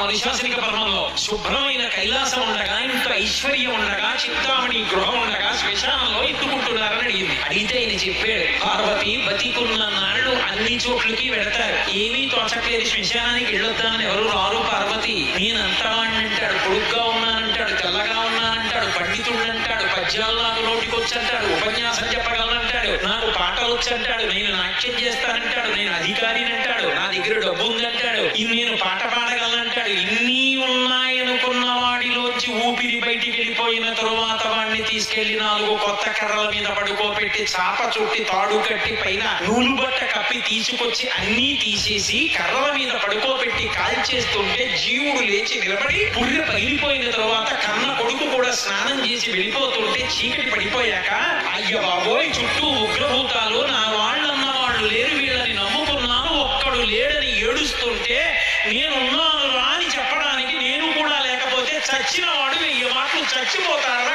అనుశాసనిక పర్వంలో శుభ్రమైన కైలాసం ఉండగా, ఇంత ఐశ్వర్యం ఉండగా, చింతామణి గృహం ఉండగా శ్మశానంలో ఎత్తుకుంటున్నారని అడిగింది. అడిగితే ఆయన చెప్పాడు, పార్వతి బతికున్న నాళ్ళు అన్ని చోట్లకి వెడతారు, ఏమీ తోచట్లేదు, శ్మశానానికి వెళ్ళొద్దామని ఎవరు రారు పార్వతి. నేను అంటాడు, పొడుగ్గా ఉన్నానంటాడు, తెల్లగా ఉన్నానంటాడు, పండితుడంటాడు, పద్యాలు నాకు నోటికొచ్చంటాడు, ఉపన్యాసం చెప్పగలనంటాడు, నాకు పాటలు వచ్చంటాడు, నేను నాట్యం చేస్తానంటాడు, నేను అధికారిని అంటాడు, నా దగ్గర డబ్బు ఉందంటాడు, నేను పాట పాడగలనంటాడు. ఇన్ని ఉన్నాయనుకున్న వాడిలోంచి ఊపిరి బయటికి వెళ్ళిపోయిన తరువాత వాడిని తీసుకెళ్లి 4 కొత్త కర్రల మీద పడుకోబెట్టి చాప చుట్టి తాడు కట్టి పైన నూలు బట్ట కప్పి తీసుకొచ్చి అన్నీ తీసేసి కర్రల మీద పడుకోబెట్టి కాల్చేస్తుంటే జీవుడు లేచి నిలబడి పుర్రె పగిలిపోయిన తరువాత కన్న కొడుకు కూడా స్నానం చేసి వెళ్ళిపోతుంటే చీకటి పడిపోయాక, అయ్య బాబోయ్ చుట్టూ ఉగ్రభూతాలు, నా వాళ్ళన్న వాళ్ళు లేరు, వీళ్ళని నమ్ముకున్నాను, ఒక్కడు లేడని ఏడుస్తుంటే నేనున్నాను రా అని చెప్పడానికి నేను కూడా లేకపోతే చచ్చిన వాడు 1000 మాటలు చచ్చిపోతాడు